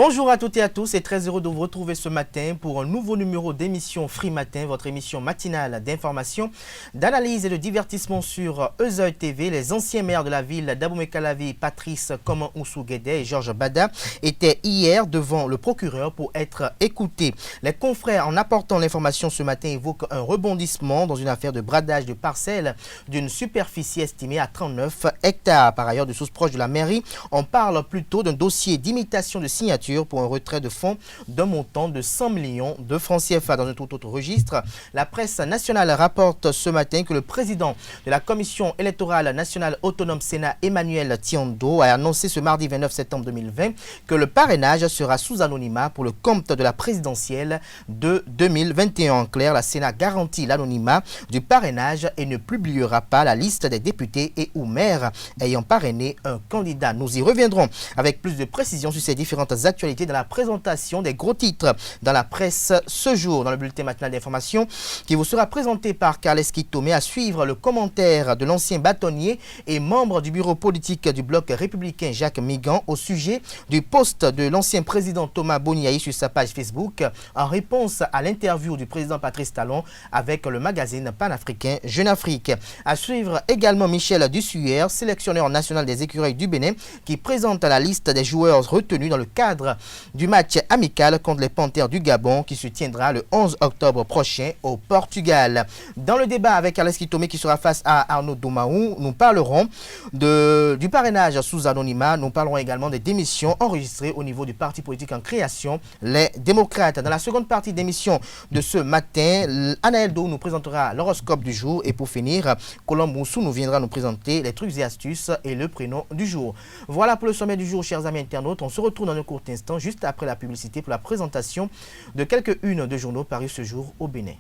Bonjour à toutes et à tous et très heureux de vous retrouver ce matin pour un nouveau numéro d'émission Free Matin, votre émission matinale d'information, d'analyse et de divertissement sur Euzeuil TV. Les anciens maires de la ville d'Abomey-Calavi, Patrice Koman-Oussou-Guédé et Georges Bada, étaient hier devant le procureur pour être écoutés. Les confrères, en apportant l'information ce matin, évoquent un rebondissement dans une affaire de bradage de parcelles d'une superficie estimée à 39 hectares. Par ailleurs, de sources proches de la mairie, on parle plutôt d'un dossier d'imitation de signature pour un retrait de fonds d'un montant de 100 millions de francs CFA. Dans un tout autre registre, la presse nationale rapporte ce matin que le président de la Commission électorale nationale autonome Sénat, Emmanuel Tiondo, a annoncé ce mardi 29 septembre 2020 que le parrainage sera sous anonymat pour le compte de la présidentielle de 2021. En clair, la Sénat garantit l'anonymat du parrainage et ne publiera pas la liste des députés et ou maires ayant parrainé un candidat. Nous y reviendrons avec plus de précision sur ces différentes actualités dans la présentation des gros titres dans la presse ce jour. Dans le bulletin matinal d'information qui vous sera présenté par Carles Kitomé, à suivre le commentaire de l'ancien bâtonnier et membre du bureau politique du bloc républicain Jacques Migan au sujet du poste de l'ancien président Thomas Boniaï sur sa page Facebook en réponse à l'interview du président Patrice Talon avec le magazine panafricain Jeune Afrique. À suivre également Michel Dussuyer, sélectionneur national des écureuils du Bénin, qui présente la liste des joueurs retenus dans le cadre du match amical contre les Panthères du Gabon qui se tiendra le 11 octobre prochain au Portugal. Dans le débat avec Carles Kitomé qui sera face à Arnaud Domaou, nous parlerons du parrainage sous anonymat. Nous parlerons également des démissions enregistrées au niveau du parti politique en création, les démocrates. Dans la seconde partie d'émission de ce matin, Anaël Do nous présentera l'horoscope du jour et pour finir, Colombe Moussou nous viendra nous présenter les trucs et astuces et le prénom du jour. Voilà pour le sommet du jour, chers amis internautes. On se retrouve dans un court instant, juste après la publicité, pour la présentation de quelques-unes de journaux parus ce jour au Bénin.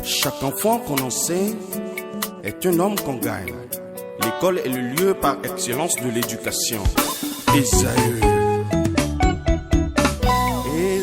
Chaque enfant qu'on enseigne est un homme qu'on gagne. L'école est le lieu par excellence de l'éducation. Esaü.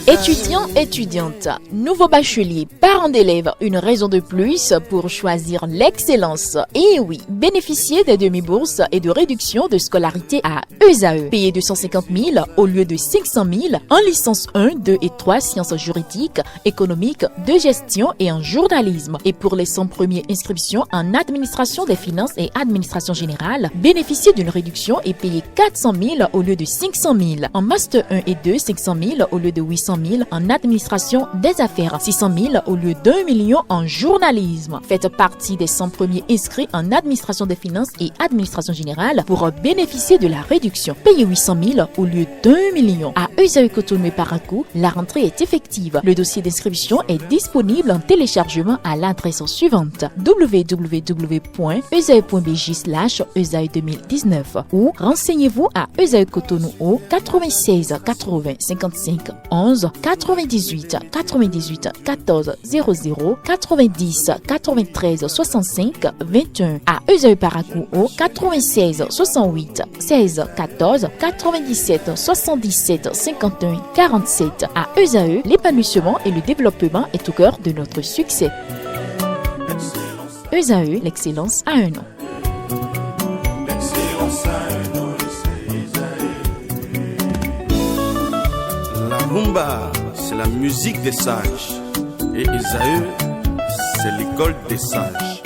Étudiants, étudiantes, nouveaux bacheliers, parents d'élèves, une raison de plus pour choisir l'excellence. Et oui, bénéficier des demi-bourses et de réductions de scolarité à Euzeuil. Payer 250 000 au lieu de 500 000 en licence 1, 2 et 3 sciences juridiques, économiques, de gestion et en journalisme. Et pour les 100 premières inscriptions en administration des finances et administration générale, bénéficier d'une réduction et payer 400 000 au lieu de 500 000. En master 1 et 2, 500 000 au lieu de 800 000 en administration des affaires, 600 000 au lieu d'1 million en journalisme. Faites partie des 100 premiers inscrits en administration des finances et administration générale pour bénéficier de la réduction. Payez 800 000 au lieu d'1 million. À Euzeuil-Cotonou et Parakou, la rentrée est effective. Le dossier d'inscription est disponible en téléchargement à l'adresse suivante: www.euzeuil.bj/Euzeuil 2019 ou renseignez-vous à Euzeuil-Cotonou au 96 80 55 11 98 98 14 00 90 93 65 21. À Euzeuil-Parakou au 96 68 16 14 97 77 51 47. À Euzeuil, l'épanouissement et le développement est au cœur de notre succès. Euzeuil, l'excellence a un nom. La rumba, c'est la musique des sages. Et Esaü, c'est l'école des sages.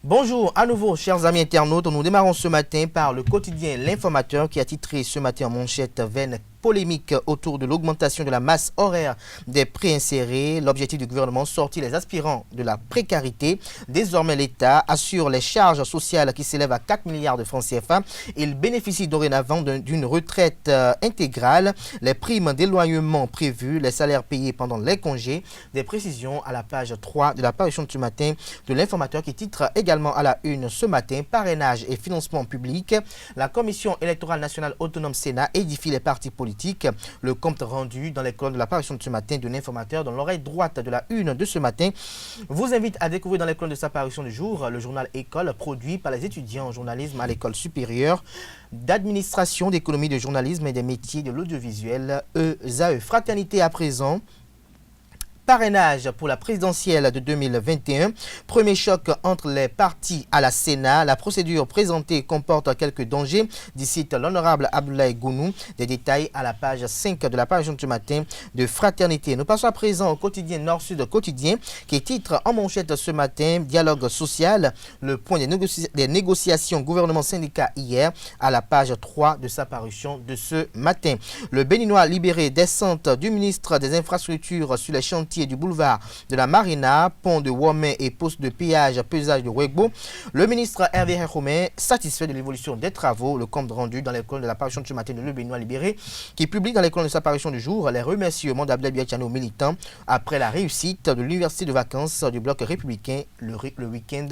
Bonjour à nouveau, chers amis internautes. Nous démarrons ce matin par le quotidien L'Informateur qui a titré ce matin en manchette veine polémique autour de l'augmentation de la masse horaire des préinsérés. L'objectif du gouvernement, sortir les aspirants de la précarité. Désormais, l'État assure les charges sociales qui s'élèvent à 4 milliards de francs CFA. Il bénéficie dorénavant d'une retraite intégrale, les primes d'éloignement prévues, les salaires payés pendant les congés. Des précisions à la page 3 de la parution de ce matin de l'Informateur qui titre également à la une ce matin: parrainage et financement public. La Commission électorale nationale autonome Sénat édifie les partis politiques. Le compte rendu dans les colonnes de la parution de ce matin de l'Informateur, dans l'oreille droite de la une de ce matin, vous invite à découvrir dans les colonnes de sa parution du jour le journal École, produit par les étudiants en journalisme à l'école supérieure d'administration, d'économie, de journalisme et des métiers de l'audiovisuel ESAE. Fraternité à présent. parrainage pour la présidentielle de 2021. Premier choc entre les partis à la Sénat. La procédure présentée comporte quelques dangers, dit l'honorable Abdoulaye Gounou. Des détails à la page 5 de la parution de ce matin de Fraternité. Nous passons à présent au quotidien Nord-Sud quotidien qui titre en manchette ce matin dialogue social, le point des négociations gouvernement-syndicat hier à la page 3 de sa parution de ce matin. Le Béninois libéré, descente du ministre des Infrastructures sur les chantiers du boulevard de la Marina, pont de Womé et poste de péage pesage de Wegbo. Le ministre Hervé Héroumé, satisfait de l'évolution des travaux, le compte rendu dans l'école de la parution de ce matin de Le Béninois libéré, qui publie dans l'école de sa parution du jour les remerciements d'Abdel Biachano aux militants après la réussite de l'université de vacances du bloc républicain le week-end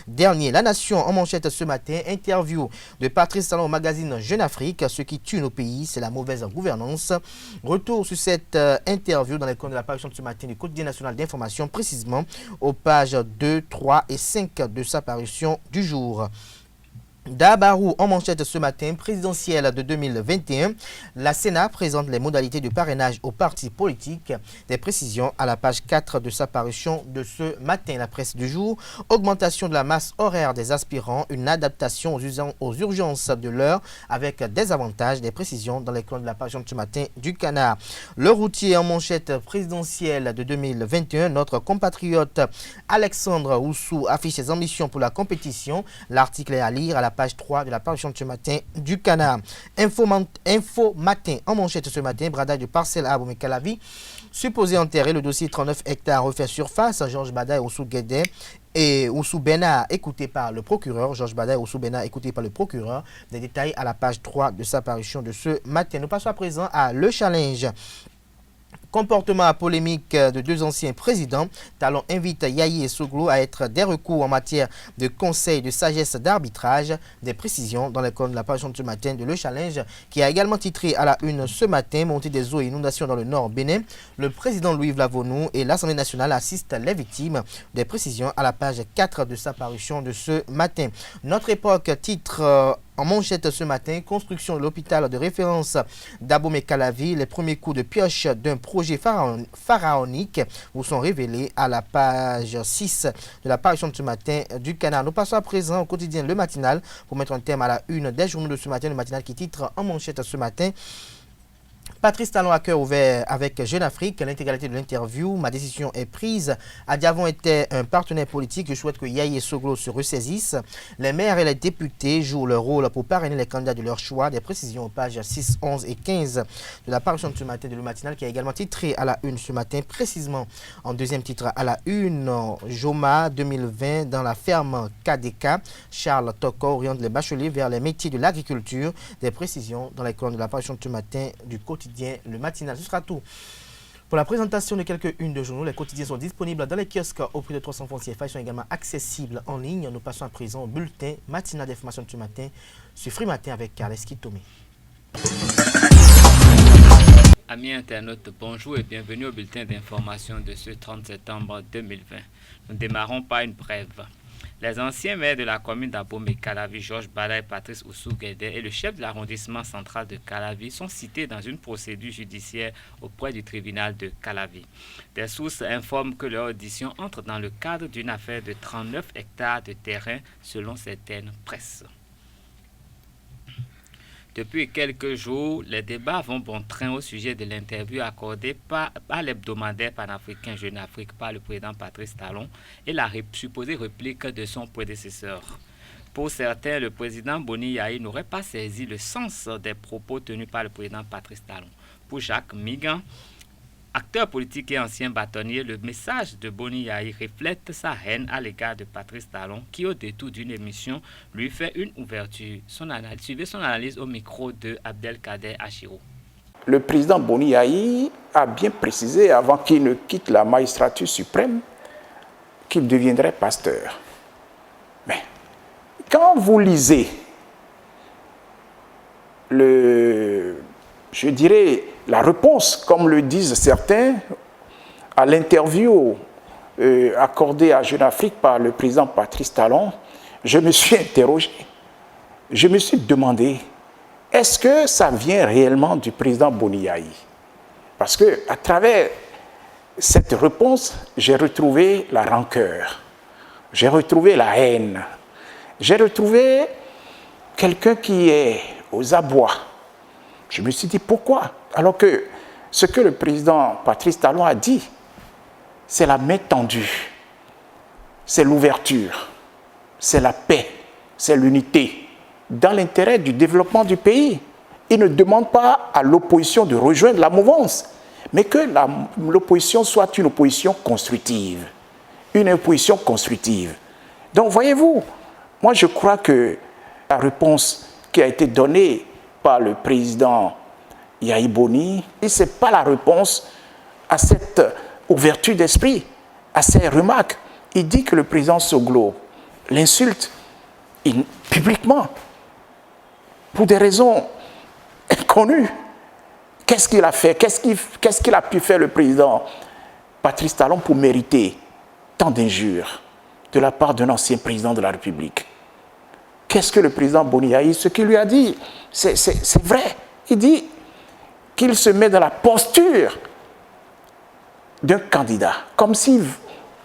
dernier. La Nation en manchette ce matin, interview de Patrice Talon au magazine Jeune Afrique. Ce qui tue nos pays, c'est la mauvaise gouvernance. Retour sur cette interview dans l'école de la parution de ce matin du quotidien national d'information, précisément aux pages 2, 3 et 5 de sa parution du jour. Dabarou en manchette ce matin, présidentielle de 2021. La Sénat présente les modalités de parrainage aux partis politiques. Des précisions à la page 4 de sa parution de ce matin. La presse du jour, augmentation de la masse horaire des aspirants, une adaptation aux urgences de l'heure avec des avantages. Des précisions dans l'école de la parution de ce matin du Canard. Le routier en manchette présidentielle de 2021. Notre compatriote Alexandre Oussou affiche ses ambitions pour la compétition. L'article est à lire à la page 3 de la parution de ce matin du Canard. Info matin en manchette ce matin, bradage de parcelle à Abomey-Calavi. Supposé enterrer, le dossier 39 hectares refait surface. Georges Bada et Oussou Guédé et Oussou Bena écouté par le procureur. Georges Bada et Oussou Bena écouté par le procureur. Des détails à la page 3 de sa parution de ce matin. Nous passons à présent à Le Challenge. Comportement polémique de deux anciens présidents. Talon invite Yayi et Soglo à être des recours en matière de conseil de sagesse d'arbitrage. Des précisions dans l'école de la parution de ce matin de Le Challenge, qui a également titré à la une ce matin, montée des eaux et inondations dans le nord Bénin. Le président Louis Lavonou et l'Assemblée nationale assistent les victimes. Des précisions à la page 4 de sa parution de ce matin. Notre époque titre en manchette ce matin, construction de l'hôpital de référence d'Abomey-Calavi. Les premiers coups de pioche d'un projet pharaonique vous sont révélés à la page 6 de la parution de ce matin du Canard. Nous passons à présent au quotidien Le Matinal pour mettre un terme à la une des journaux de ce matin. Le Matinal qui titre en manchette ce matin: Patrice Talon à cœur ouvert avec Jeune Afrique. L'intégralité de l'interview. Ma décision est prise. Adiavon était un partenaire politique. Je souhaite que Yayi et Soglo se ressaisissent. Les maires et les députés jouent leur rôle pour parrainer les candidats de leur choix. Des précisions aux pages 6, 11 et 15 de la parution de ce matin de Le Matinal, qui a également titré à la une ce matin, précisément en deuxième titre à la une: Joma 2020 dans la ferme KDK. Charles Toko oriente les bacheliers vers les métiers de l'agriculture. Des précisions dans les colonnes de la parution de ce matin du quotidien Le Matinal. Ce sera tout pour la présentation de quelques-unes de journaux. Les quotidiens sont disponibles dans les kiosques au prix de 300 francs CFA. Ils sont également accessibles en ligne. Nous passons à présent au bulletin matinal d'information de ce matin sur Free Matin avec Carles Kitomé. Amis internautes, bonjour et bienvenue au bulletin d'information de ce 30 septembre 2020. Nous démarrons par une brève. Les anciens maires de la commune d'Abomey-Calavi, Georges Bada et Patrice Oussou Guédé, et le chef de l'arrondissement central de Calavi sont cités dans une procédure judiciaire auprès du tribunal de Calavi. Des sources informent que leur audition entre dans le cadre d'une affaire de 39 hectares de terrain selon certaines presses. Depuis quelques jours, les débats vont bon train au sujet de l'interview accordée par l'hebdomadaire panafricain Jeune Afrique par le président Patrice Talon et la supposée réplique de son prédécesseur. Pour certains, le président Boni Yayi n'aurait pas saisi le sens des propos tenus par le président Patrice Talon. Pour Jacques Migan, acteur politique et ancien bâtonnier, le message de Boni Yayi reflète sa haine à l'égard de Patrice Talon, qui au détour d'une émission lui fait une ouverture. Suivez son analyse au micro de Abdelkader Achiro. Le président Boni Yayi a bien précisé, avant qu'il ne quitte la magistrature suprême, qu'il deviendrait pasteur. Mais quand vous lisez je dirais, la réponse, comme le disent certains, à l'interview accordée à Jeune Afrique par le président Patrice Talon, je me suis interrogé. Je me suis demandé, est-ce que ça vient réellement du président Boni Yayi? Parce qu'à travers cette réponse, j'ai retrouvé la rancœur, j'ai retrouvé la haine, j'ai retrouvé quelqu'un qui est aux abois. Je me suis dit pourquoi? Alors que ce que le président Patrice Talon a dit, c'est la main tendue, c'est l'ouverture, c'est la paix, c'est l'unité, dans l'intérêt du développement du pays. Il ne demande pas à l'opposition de rejoindre la mouvance, mais que l'opposition soit une opposition constructive. Une opposition constructive. Donc, voyez-vous, moi je crois que la réponse qui a été donnée par le président Yahi Boni, ce n'est pas la réponse à cette ouverture d'esprit, à ces remarques. Il dit que le président Soglo l'insulte publiquement pour des raisons inconnues. Qu'est-ce qu'il a fait? Qu'est-ce qu'il a pu faire le président Patrice Talon pour mériter tant d'injures de la part d'un ancien président de la République? Qu'est-ce que le président Boni Yahi, ce qu'il lui a dit, c'est vrai. Il dit qu'il se met dans la posture d'un candidat, comme s'il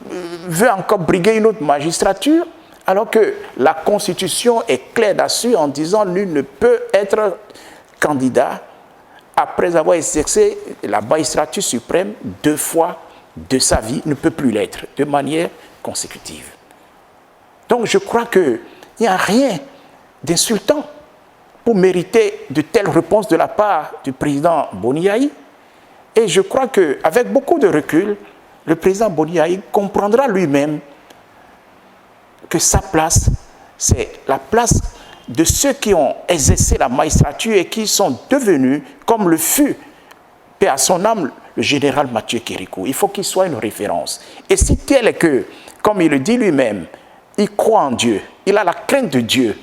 veut encore briguer une autre magistrature, alors que la Constitution est claire là-dessus en disant nul ne peut être candidat après avoir exercé la magistrature suprême 2 fois de sa vie, ne peut plus l'être de manière consécutive. Donc je crois qu'il n'y a rien d'insultant pour mériter de telles réponses de la part du président Boni Yahi. Et je crois qu'avec beaucoup de recul, le président Boni Yahi comprendra lui-même que sa place, c'est la place de ceux qui ont exercé la magistrature et qui sont devenus, comme le fut, paix à son âme, le général Mathieu Kérékou. Il faut qu'il soit une référence. Et si tel est que, comme il le dit lui-même, il croit en Dieu, il a la crainte de Dieu,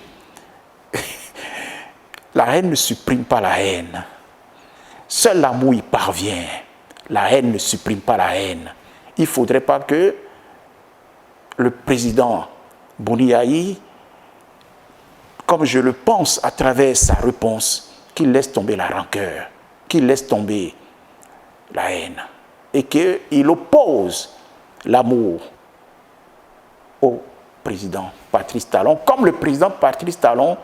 la haine ne supprime pas la haine. Seul l'amour y parvient. La haine ne supprime pas la haine. Il ne faudrait pas que le président Boni Yahi, comme je le pense à travers sa réponse, qu'il laisse tomber la rancœur, qu'il laisse tomber la haine et qu'il oppose l'amour au président Patrice Talon, comme le président Patrice Talon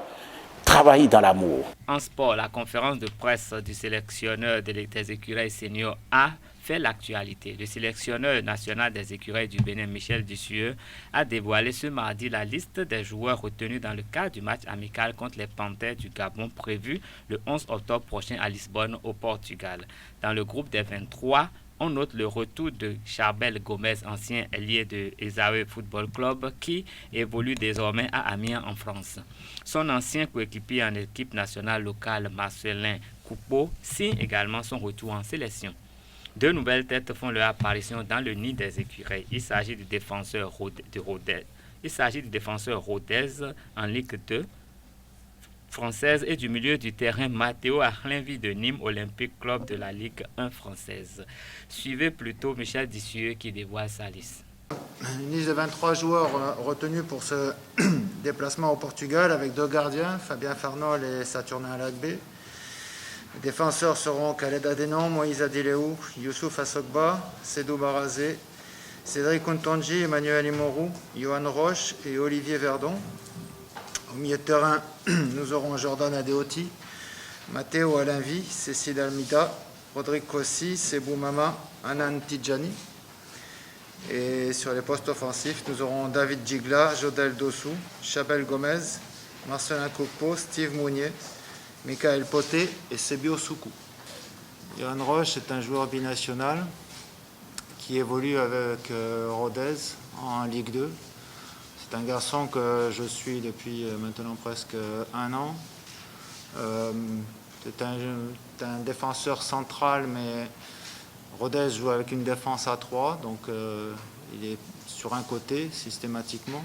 travaille dans l'amour. En sport, la conférence de presse du sélectionneur des écureuils seniors a fait l'actualité. Le sélectionneur national des écureuils du Bénin, Michel Dussueux, a dévoilé ce mardi la liste des joueurs retenus dans le cadre du match amical contre les Panthères du Gabon prévu le 11 octobre prochain à Lisbonne, au Portugal. Dans le groupe des 23, on note le retour de Charbel Gomez, ancien ailier de Esaü Football Club, qui évolue désormais à Amiens en France. Son ancien coéquipier en équipe nationale locale, Marcelin Coupeau, signe également son retour en sélection. 2 nouvelles têtes font leur apparition dans le nid des écureuils. Il s'agit du défenseur Rodez en Ligue 2 française et du milieu du terrain Matteo Arlinvi de Nîmes Olympique Club de la Ligue 1 française. Suivez plutôt Michel Dussueux qui dévoile sa liste. Une liste de 23 joueurs retenus pour ce déplacement au Portugal avec 2 gardiens, Fabien Farnol et Saturnin Lagbe. Les défenseurs seront Khaled Adenon, Moïse Adileou, Youssouf Assogba, Sédou Barazé, Cédric Ntonji, Emmanuel Imorou, Johan Roche et Olivier Verdon. Au milieu de terrain, nous aurons Jordan Adeoti, Matteo Alinvi, Cécile Almida, Rodrigue Kossi, Sebou Mama, Anan Tidjani. Et sur les postes offensifs, nous aurons David Gigla, Jodel Dossou, Chabel Gomez, Marcelin Coupeau, Steve Mounier, Michael Poté et Sebio Soukou. Johan Roche est un joueur binational qui évolue avec Rodez en Ligue 2. C'est un garçon que je suis depuis maintenant presque 1 an. C'est un défenseur central, mais Rodez joue avec une défense à 3, donc il est sur un côté systématiquement.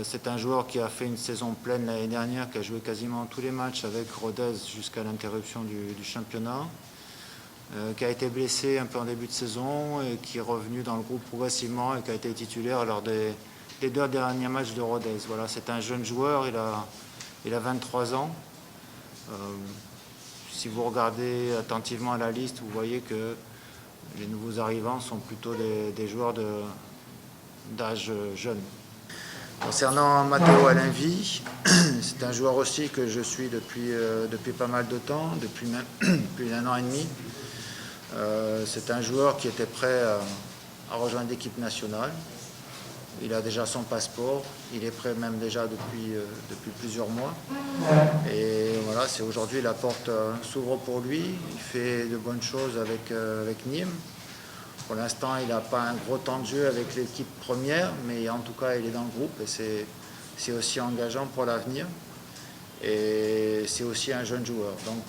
C'est un joueur qui a fait une saison pleine l'année dernière, qui a joué quasiment tous les matchs avec Rodez jusqu'à l'interruption du championnat, qui a été blessé un peu en début de saison et qui est revenu dans le groupe progressivement et qui a été titulaire lors des 2 derniers matchs de Rodez. Voilà, c'est un jeune joueur, il a 23 ans. Si vous regardez attentivement la liste, vous voyez que les nouveaux arrivants sont plutôt des joueurs d'âge jeune. Concernant Matteo Alinvi, c'est un joueur aussi que je suis depuis pas mal de temps, depuis plus d'1 an et demi. C'est un joueur qui était prêt à rejoindre l'équipe nationale. Il a déjà son passeport, il est prêt même déjà depuis plusieurs mois. Et voilà, c'est aujourd'hui la porte s'ouvre pour lui. Il fait de bonnes choses avec Nîmes. Pour l'instant, il n'a pas un gros temps de jeu avec l'équipe première, mais en tout cas, il est dans le groupe et c'est aussi engageant pour l'avenir. Et c'est aussi un jeune joueur. Donc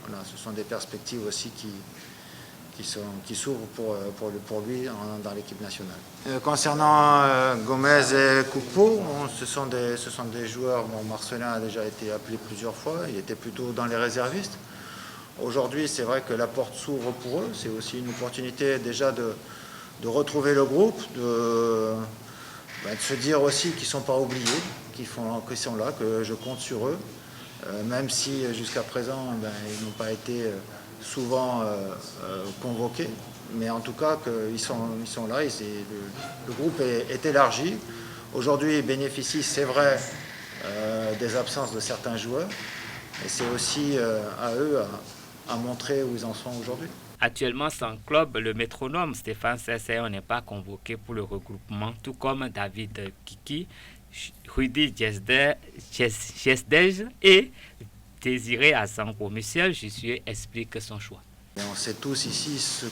voilà, ce sont des perspectives aussi qui s'ouvrent pour lui dans l'équipe nationale. Concernant Gomez et Coupeau, ce sont des joueurs, Marcelin a déjà été appelé plusieurs fois, il était plutôt dans les réservistes. Aujourd'hui, c'est vrai que la porte s'ouvre pour eux, c'est aussi une opportunité déjà de retrouver le groupe, de se dire aussi qu'ils ne sont pas oubliés, qu'ils sont là, que je compte sur eux, même si jusqu'à présent ils n'ont pas été souvent convoqués, mais en tout cas qu'ils sont là, et le groupe est élargi. Aujourd'hui, ils bénéficient, c'est vrai, des absences de certains joueurs, et c'est aussi à eux à montrer où ils en sont aujourd'hui. Actuellement, sans club, le métronome Stéphane Cesséon n'est pas convoqué pour le regroupement, tout comme David Kiki, Rudy Gesdej et Désiré Asanko. Michel Jussieu explique son choix. Et on sait tous ici ce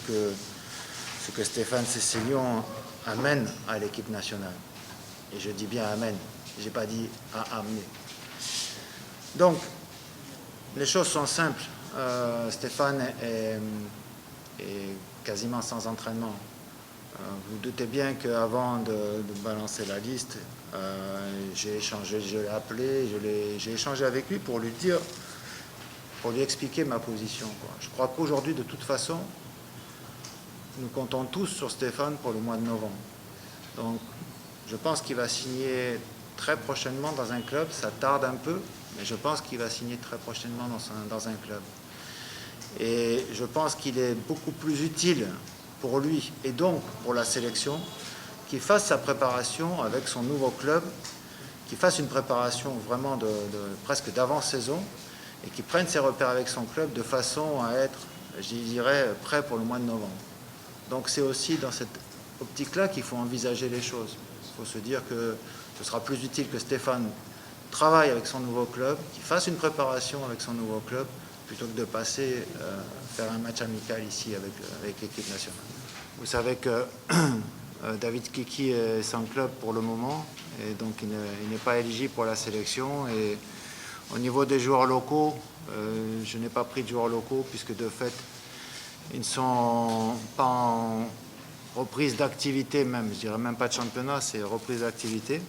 que Stéphane Cesséon amène à l'équipe nationale. Et je dis bien amène, je n'ai pas dit à amener. Donc, les choses sont simples. Stéphane est quasiment sans entraînement. Vous doutez bien qu'avant de balancer la liste, j'ai échangé, je l'ai appelé, j'ai échangé avec lui pour lui dire, pour lui expliquer ma position. Je crois qu'aujourd'hui, de toute façon, nous comptons tous sur Stéphane pour le mois de novembre. Donc, je pense qu'il va signer très prochainement dans un club. Ça tarde un peu, mais je pense qu'il va signer très prochainement dans un club. Et je pense qu'il est beaucoup plus utile pour lui et donc pour la sélection qu'il fasse sa préparation avec son nouveau club, qu'il fasse une préparation vraiment presque d'avant-saison et qu'il prenne ses repères avec son club de façon à être, je dirais, prêt pour le mois de novembre. Donc c'est aussi dans cette optique-là qu'il faut envisager les choses. Il faut se dire que ce sera plus utile que Stéphane travaille avec son nouveau club, qu'il fasse une préparation avec son nouveau club, plutôt que de passer faire un match amical ici avec l'équipe nationale. Vous savez que David Kiki est sans club pour le moment, et donc il n'est pas éligible pour la sélection. Et au niveau des joueurs locaux, je n'ai pas pris de joueurs locaux, puisque de fait, ils ne sont pas en reprise d'activité même, je dirais même pas de championnat, c'est reprise d'activité.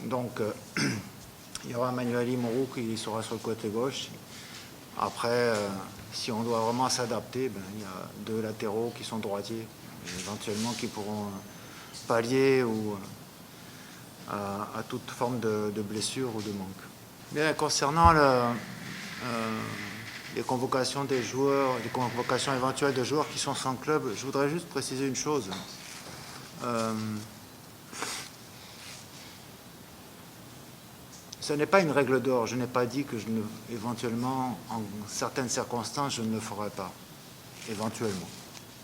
Donc il y aura Manuel Imorou qui sera sur le côté gauche. Après, si on doit vraiment s'adapter, il y a 2 latéraux qui sont droitiers, éventuellement qui pourront pallier à toute forme de blessure ou de manque. Bien, concernant les convocations des joueurs, les convocations éventuelles de joueurs qui sont sans club, je voudrais juste préciser une chose. Ce n'est pas une règle d'or. Je n'ai pas dit que éventuellement, en certaines circonstances, je ne le ferai pas. Éventuellement.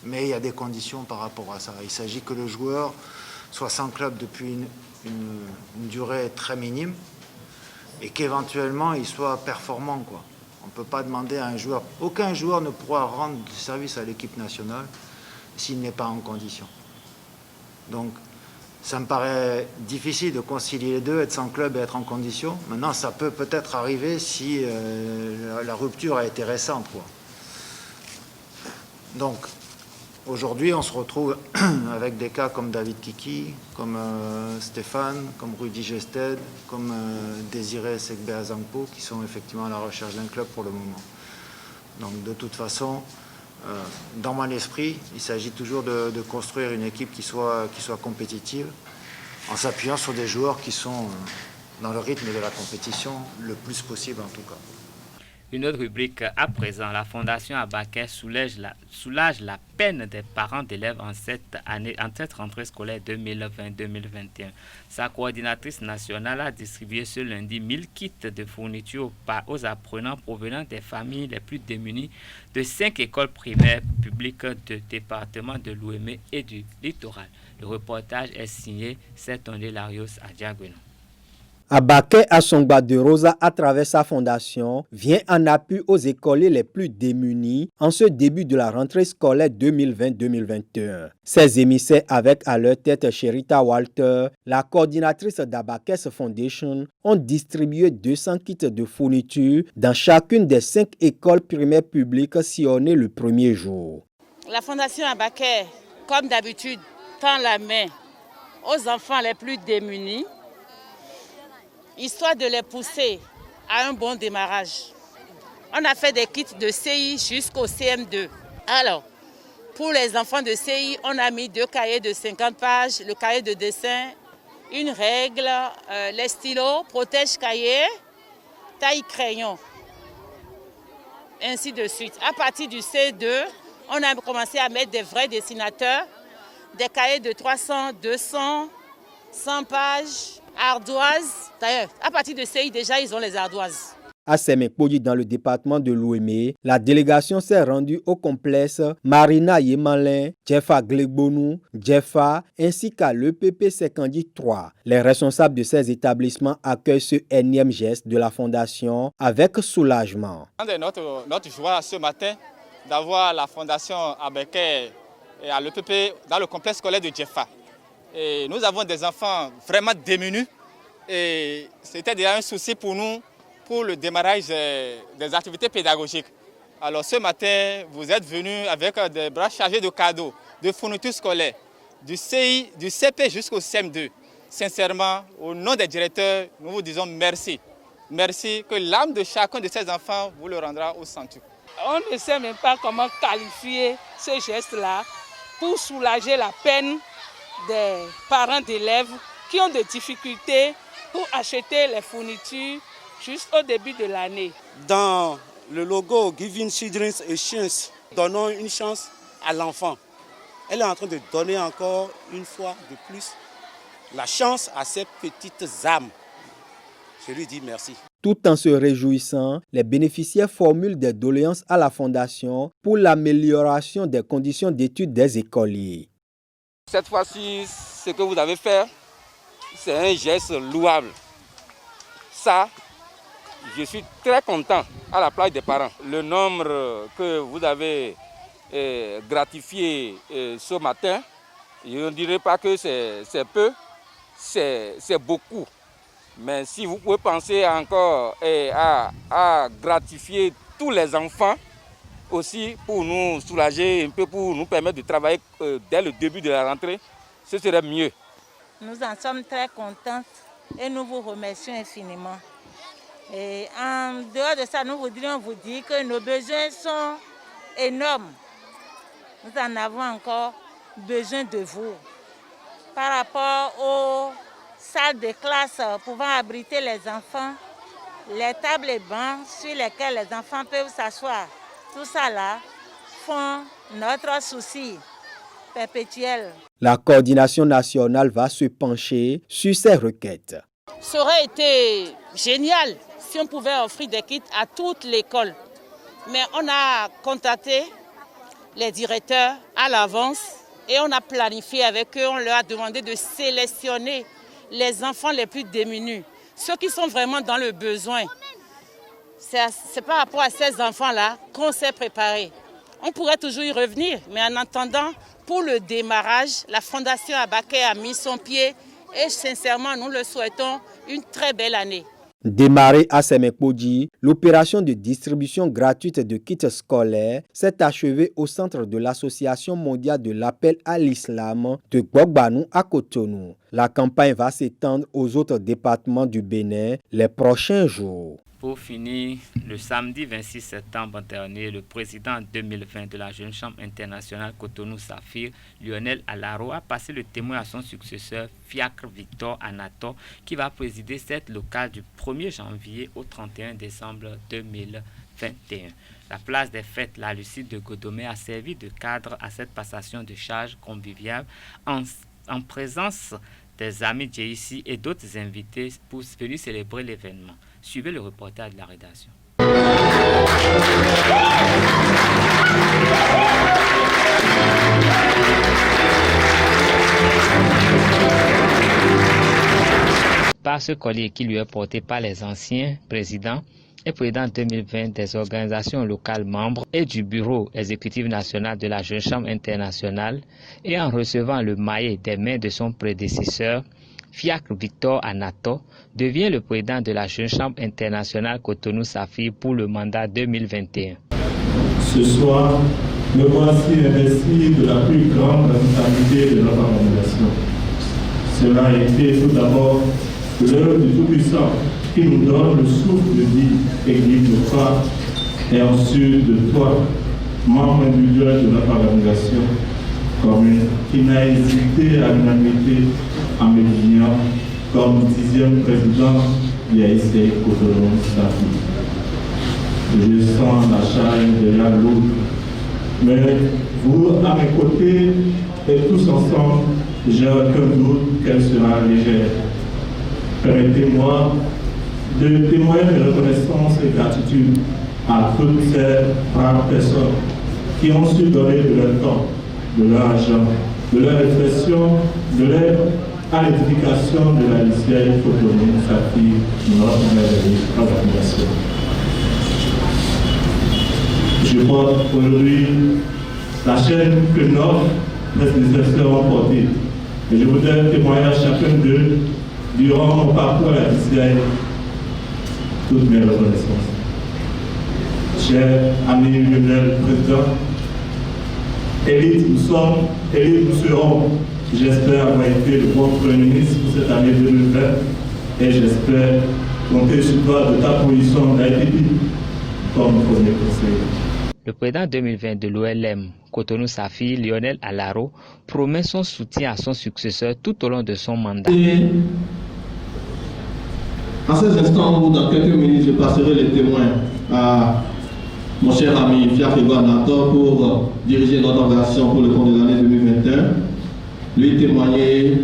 Mais il y a des conditions par rapport à ça. Il s'agit que le joueur soit sans club depuis une durée très minime et qu'éventuellement, il soit performant, quoi. On ne peut pas demander à un joueur... Aucun joueur ne pourra rendre service à l'équipe nationale s'il n'est pas en condition. Donc, ça me paraît difficile de concilier les deux, être sans club et être en condition. Maintenant, ça peut peut-être arriver si la rupture a été récente, quoi. Donc, aujourd'hui, on se retrouve avec des cas comme David Kiki, comme Stéphane, comme Rudy Gested, comme Désiré Segbe-Azangpo, qui sont effectivement à la recherche d'un club pour le moment. Donc, de toute façon... dans mon esprit, il s'agit toujours de construire une équipe qui soit compétitive en s'appuyant sur des joueurs qui sont dans le rythme de la compétition le plus possible en tout cas. Une autre rubrique à présent, la Fondation Abaquet soulage la peine des parents d'élèves en cette rentrée scolaire 2020-2021. Sa coordinatrice nationale a distribué ce lundi 1000 kits de fournitures aux apprenants provenant des familles les plus démunies de 5 écoles primaires publiques du département de l'Ouémé et du littoral. Le reportage est signé Setonde Larios à Diagueno. Abaquet Asongba de Rosa, à travers sa fondation, vient en appui aux écoliers les plus démunis en ce début de la rentrée scolaire 2020-2021. Ces émissaires avec à leur tête Sherita Walter, la coordinatrice d'Abaquet Foundation, ont distribué 200 kits de fournitures dans chacune des 5 écoles primaires publiques sillonnées le premier jour. La fondation Abaquet, comme d'habitude, tend la main aux enfants les plus démunis, histoire de les pousser à un bon démarrage. On a fait des kits de CI jusqu'au CM2. Alors, pour les enfants de CI, on a mis 2 cahiers de 50 pages, le cahier de dessin, une règle, les stylos, protège-cahier, taille-crayon, ainsi de suite. À partir du C2, on a commencé à mettre des vrais dessinateurs, des cahiers de 300, 200, 100 pages, ardoises. D'ailleurs, à partir de CI, déjà, ils ont les ardoises. À Semekpodi, dans le département de l'Ouémé, la délégation s'est rendue au complexe Marina Yemalin, Jeffa Glegbonou, Jeffa, ainsi qu'à l'EPP Sekandi 3. Les responsables de ces établissements accueillent ce énième geste de la Fondation avec soulagement. Notre joie ce matin d'avoir la Fondation Abaquet à l'EPP dans le complexe scolaire de Jeffa. Et nous avons des enfants vraiment démunis et c'était déjà un souci pour nous pour le démarrage des activités pédagogiques. Alors ce matin, vous êtes venus avec des bras chargés de cadeaux, de fournitures scolaires, du CI, du CP jusqu'au CM2. Sincèrement, au nom des directeurs, nous vous disons merci. Merci, que l'âme de chacun de ces enfants vous le rendra au centre. On ne sait même pas comment qualifier ce geste-là pour soulager la peine des parents d'élèves qui ont des difficultés pour acheter les fournitures juste au début de l'année. Dans le logo Giving Children a Chance, donnons une chance à l'enfant. Elle est en train de donner encore une fois de plus la chance à ces petites âmes. Je lui dis merci. Tout en se réjouissant, les bénéficiaires formulent des doléances à la Fondation pour l'amélioration des conditions d'études des écoliers. Cette fois-ci, ce que vous avez fait, c'est un geste louable. Ça, je suis très content à la place des parents. Le nombre que vous avez gratifié ce matin, je ne dirais pas que c'est peu, c'est beaucoup. Mais si vous pouvez penser encore à gratifier tous les enfants, aussi pour nous soulager un peu, pour nous permettre de travailler dès le début de la rentrée, ce serait mieux. Nous en sommes très contents et nous vous remercions infiniment. Et en dehors de ça, nous voudrions vous dire que nos besoins sont énormes. Nous en avons encore besoin de vous. Par rapport aux salles de classe pouvant abriter les enfants, les tables et bancs sur lesquels les enfants peuvent s'asseoir, tout ça là font notre souci perpétuel. La coordination nationale va se pencher sur ces requêtes. Ça aurait été génial si on pouvait offrir des kits à toute l'école. Mais on a contacté les directeurs à l'avance et on a planifié avec eux, on leur a demandé de sélectionner les enfants les plus démunis, ceux qui sont vraiment dans le besoin. C'est par rapport à ces enfants-là qu'on s'est préparé. On pourrait toujours y revenir, mais en attendant, pour le démarrage, la Fondation Abaquet a mis son pied et sincèrement, nous le souhaitons une très belle année. Démarrée à Semekpodi, l'opération de distribution gratuite de kits scolaires s'est achevée au centre de l'Association mondiale de l'appel à l'islam de Gbagbanou à Cotonou. La campagne va s'étendre aux autres départements du Bénin les prochains jours. Pour finir, le samedi 26 septembre dernier, le président 2020 de la Jeune Chambre internationale Cotonou Saphir, Lionel Alaro, a passé le témoin à son successeur, Fiacre Victor Anator, qui va présider cette locale du 1er janvier au 31 décembre 2020. 2021. La place des fêtes La Lucide de Godomé a servi de cadre à cette passation de charges conviviale en présence des amis JIC et d'autres invités pour venir célébrer l'événement. Suivez le reportage de la rédaction. Par ce collier qui lui est porté par les anciens présidents et présidents 2020 des organisations locales membres et du bureau exécutif national de la Jeune Chambre internationale, et en recevant le maillet des mains de son prédécesseur, Fiacre Victor Anato devient le président de la Jeune Chambre internationale Cotonou-Saphir pour le mandat 2021. Ce soir, me voici investi de la plus grande responsabilité de notre organisation. Cela a été tout d'abord l'œuvre du Tout-Puissant qui nous donne le souffle de vie et guide nos pas, et ensuite de toi, membre individuel de notre organisation commune, qui n'a hésité à l'unanimité en me désignant comme 10e président d'IAIC Cotonou-Saphir. Je sens la charge déjà lourde, mais vous, à mes côtés, et tous ensemble, j'ai aucun doute qu'elle sera légère. Permettez-moi de témoigner de reconnaissance et gratitude à toutes ces rares personnes qui ont su donner de leur temps, de leur argent, de leur réflexion, de l'aide à l'édification de la lycéenne Cotonou-Saphir, notre merveilleuse organisation. Je porte aujourd'hui la chaîne que nos prédécesseurs ont portée. Et je voudrais témoigner à chacun d'eux, durant mon parcours à la lycéenne, toutes mes reconnaissances. Cher ami Lionel, président, élite nous sommes, élite nous serons. J'espère avoir été le bon Premier ministre pour cette année 2020 et j'espère compter sur toi de ta position d'IPP comme premier conseiller. Le président 2020 de l'OLM, Cotonou-Saphir, Lionel Alaro, promet son soutien à son successeur tout au long de son mandat. Et en ces instants où, dans quelques minutes, je passerai les témoins à mon cher ami Fiacre Victor Anato pour diriger notre organisation pour le compte de l'année 2021, lui témoigner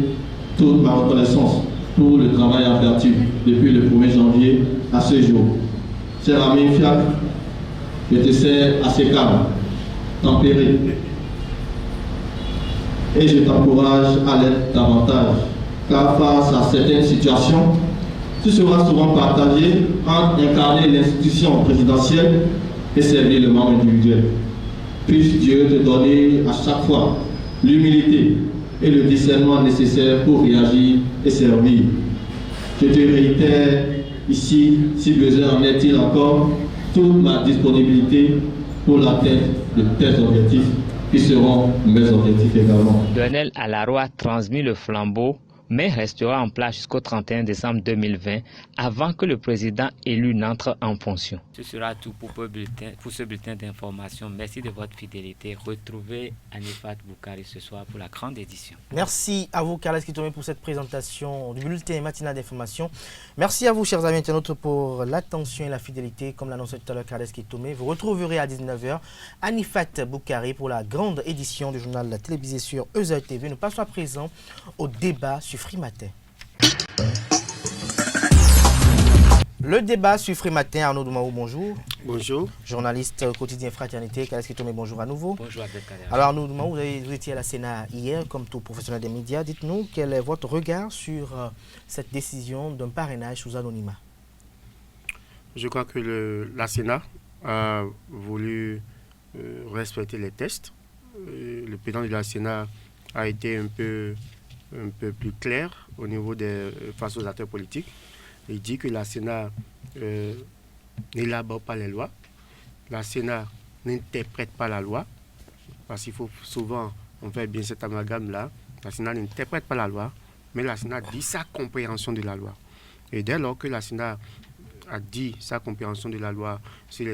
toute ma reconnaissance pour le travail averti depuis le 1er janvier à ce jour. Cher ami Fiacre, je te sais assez calme, tempéré, et je t'encourage à l'être davantage, car face à certaines situations, tu seras souvent partagé entre incarner l'institution présidentielle et servir le membre individuel. Puisse Dieu te donner à chaque fois l'humilité et le discernement nécessaire pour réagir et servir. Je te réitère ici, si besoin en est-il encore, toute ma disponibilité pour l'atteinte de tes objectifs qui seront mes objectifs également. Lionel Alaro a transmis le flambeau, mais restera en place jusqu'au 31 décembre 2020 avant que le président élu n'entre en fonction. Ce sera tout pour ce bulletin d'information. Merci de votre fidélité. Retrouvez Anifat Boukari ce soir pour la grande édition. Merci à vous, Carles Kitomé, pour cette présentation du bulletin matinal d'information. Merci à vous, chers amis internautes, pour l'attention et la fidélité. Comme l'annonçait tout à l'heure Carles Kitomé, vous retrouverez à 19h Anifat Boukari pour la grande édition du journal télévisé sur EZA TV. Nous passons à présent au débat sur Free Matin. Le débat sur Free Matin, Arnaud Doumaou, bonjour. Bonjour. Journaliste quotidien Fraternité, Carles Kitomé, bonjour à nouveau. Bonjour Abdelkader. Alors Arnaud Doumaou, vous étiez à la Sénat hier, comme tout professionnel des médias. Dites-nous quel est votre regard sur cette décision d'un parrainage sous anonymat. Je crois que la Sénat a voulu respecter les tests. Le président de la Sénat a été un peu plus clair au niveau face aux acteurs politiques. Il dit que la Sénat n'élabore pas les lois, la Sénat n'interprète pas la loi, parce qu'il faut souvent, on fait bien cet amalgame-là, la Sénat n'interprète pas la loi, mais la Sénat dit sa compréhension de la loi. Et dès lors que la Sénat a dit sa compréhension de la loi, si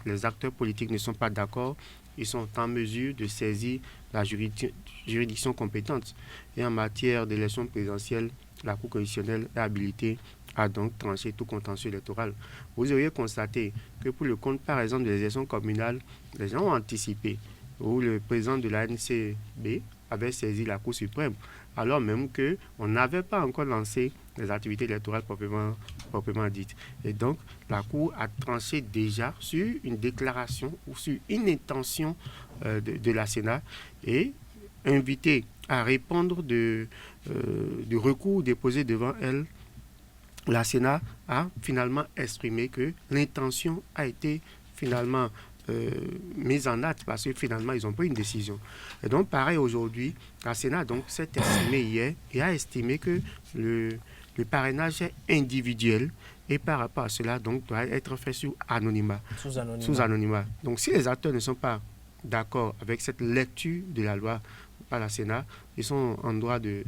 les acteurs politiques ne sont pas d'accord, ils sont en mesure de saisir la juridiction compétente. Et en matière d'élection présidentielle, la Cour constitutionnelle est habilitée à donc trancher tout contentieux électoral. Vous auriez constaté que pour le compte, par exemple, des élections communales, les gens ont anticipé, où le président de la NCB avait saisi la Cour suprême, alors même qu'on n'avait pas encore lancé les activités électorales proprement dites. Et donc, la Cour a tranché déjà sur une déclaration ou sur une intention de la Sénat et invité à répondre du recours déposé devant elle. La Sénat a finalement exprimé que l'intention a été finalement mise en acte parce que finalement ils ont pris une décision. Et donc pareil aujourd'hui, la Sénat donc s'est exprimée hier et a estimé que le parrainage est individuel et par rapport à cela donc doit être fait sous anonymat. Sous anonymat. Donc si les acteurs ne sont pas d'accord avec cette lecture de la loi par la Sénat, ils sont en droit de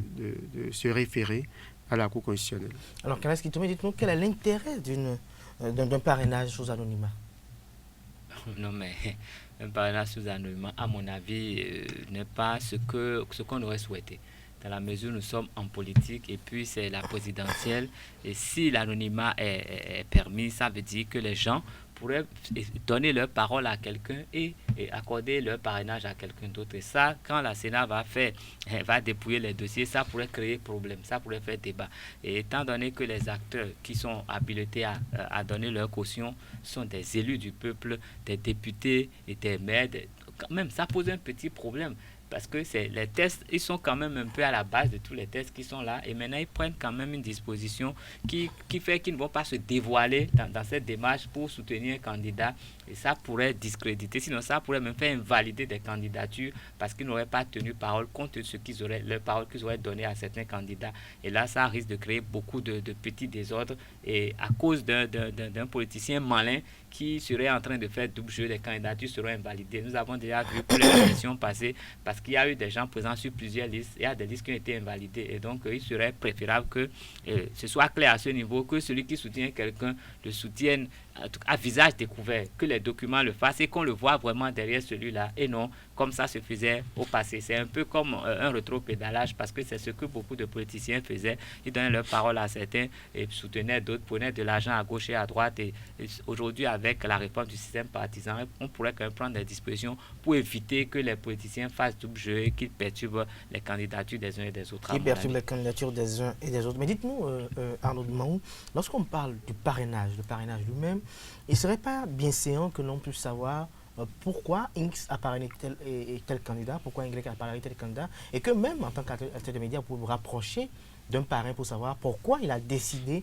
se référer à la Cour constitutionnelle. Alors, Kenneth Kitome, dites-nous quel est l'intérêt d'un parrainage sous anonymat? Non, mais un parrainage sous anonymat, à mon avis, n'est pas ce qu'on aurait souhaité. Dans la mesure où nous sommes en politique et puis c'est la présidentielle, et si l'anonymat est permis, ça veut dire que les gens pourraient donner leur parole à quelqu'un et accorder leur parrainage à quelqu'un d'autre. Et ça, quand la Sénat va dépouiller les dossiers, ça pourrait créer problème, ça pourrait faire débat. Et étant donné que les acteurs qui sont habilités à donner leur caution sont des élus du peuple, des députés et des maires, quand même, ça pose un petit problème. Parce que les tests, ils sont quand même un peu à la base de tous les tests qui sont là. Et maintenant, ils prennent quand même une disposition qui fait qu'ils ne vont pas se dévoiler dans cette démarche pour soutenir un candidat. Et ça pourrait discréditer. Sinon, ça pourrait même faire invalider des candidatures parce qu'ils n'auraient pas tenu parole compte de leur parole qu'ils auraient donné à certains candidats. Et là, ça risque de créer beaucoup de petits désordres. Et à cause d'un politicien malin qui serait en train de faire double jeu, les candidatures seraient invalidées. Nous avons déjà vu pour les élections passées, parce qu'il y a eu des gens présents sur plusieurs listes, il y a des listes qui ont été invalidées. Et donc, il serait préférable que ce soit clair à ce niveau, que celui qui soutient quelqu'un le soutienne à visage découvert, que les documents le fassent et qu'on le voit vraiment derrière celui-là et non comme ça se faisait au passé. C'est un peu comme un rétro-pédalage parce que c'est ce que beaucoup de politiciens faisaient. Ils donnaient leur parole à certains et soutenaient d'autres, prenaient de l'argent à gauche et à droite. Et aujourd'hui, avec la réforme du système partisan, on pourrait quand même prendre des dispositions pour éviter que les politiciens fassent double jeu et qu'ils perturbent les candidatures des uns et des autres. Qui perturbent les candidatures des uns et des autres. Mais dites-nous, Arnaud Mahou, lorsqu'on parle du parrainage, le parrainage lui-même, il ne serait pas bien séant que l'on puisse savoir pourquoi X a parrainé tel candidat, pourquoi Y a parrainé tel candidat, et que même en tant qu'acteur de médias, vous pouvez vous rapprocher d'un parrain pour savoir pourquoi il a décidé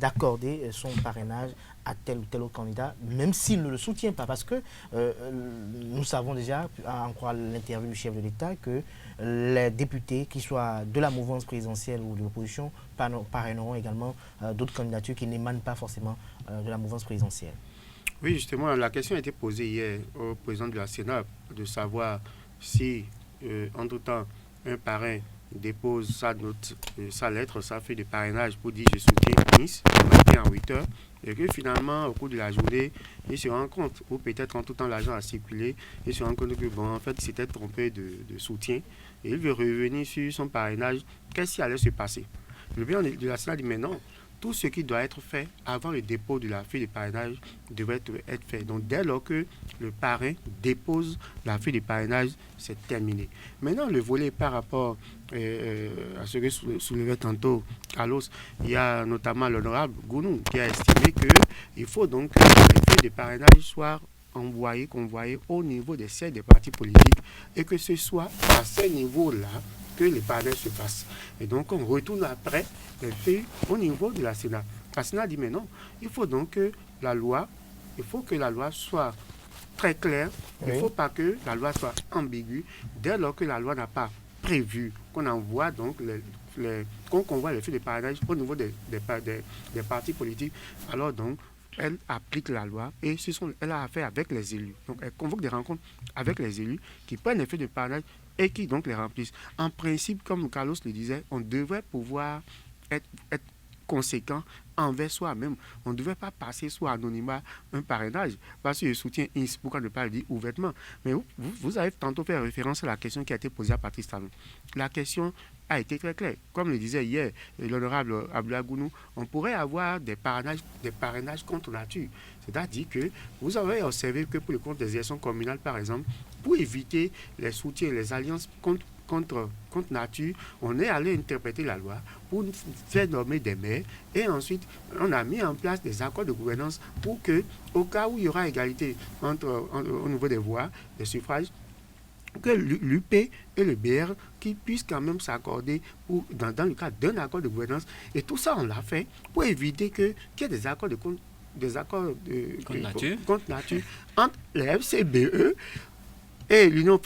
d'accorder son parrainage à tel ou tel autre candidat, même s'il ne le soutient pas. Parce que nous savons déjà, à en croire l'interview du chef de l'État, que les députés, qu'ils soient de la mouvance présidentielle ou de l'opposition, parraineront également d'autres candidatures qui n'émanent pas forcément de la mouvance présidentielle. Oui, justement, la question a été posée hier au président de la Sénat de savoir si, entre-temps, un parrain dépose sa lettre, sa feuille de parrainage pour dire « je soutiens Nice » le matin à 8 heures, et que finalement, au cours de la journée, il se rend compte, ou peut-être en tout temps l'argent a circulé, il se rend compte que, bon, en fait, il s'était trompé de soutien, et il veut revenir sur son parrainage. Qu'est-ce qui allait se passer? Le président de la Sénat dit « mais non, tout ce qui doit être fait avant le dépôt de la feuille de parrainage devrait être fait. » Donc, dès lors que le parrain dépose la feuille de parrainage, c'est terminé. Maintenant, le volet par rapport à ce que soulevait tantôt Carlos, il y a notamment l'honorable Gounou qui a estimé qu'il faut donc que les feuilles de parrainage soient convoyées au niveau des sièges des partis politiques et que ce soit à ce niveau-là que les parrainages se fassent. Et donc, on retourne après les feuilles au niveau de la Sénat. La Sénat dit, mais non, il faut donc que la loi soit très claire. Il ne faut pas que la loi soit ambiguë. Dès lors que la loi n'a pas prévu qu'on envoie donc qu'on convoie les feuilles de parrainage au niveau des partis politiques, alors donc, elle applique la loi et elle a affaire avec les élus. Donc, elle convoque des rencontres avec les élus qui prennent les feuilles de parrainage et qui donc les remplissent. En principe, comme Carlos le disait, on devrait pouvoir être conséquent envers soi-même. On ne devait pas passer sous anonymat un parrainage, parce que je soutiens INS, pourquoi ne pas le dire ouvertement. Mais vous avez tantôt fait référence à la question qui a été posée à Patrice Talon. La question a été très claire. Comme le disait hier l'honorable Abdoulaye Gounou, on pourrait avoir des parrainages contre nature. C'est-à-dire que vous avez observé que pour le compte des élections communales, par exemple, pour éviter les soutiens, les alliances contre nature, on est allé interpréter la loi pour faire nommer des maires et ensuite on a mis en place des accords de gouvernance pour que, au cas où il y aura égalité au niveau des voix, des suffrages, que l'UP et le BR qui puissent quand même s'accorder dans le cadre d'un accord de gouvernance. Et tout ça, on l'a fait pour éviter qu'il y ait des accords contre nature entre les FCBE et l'Union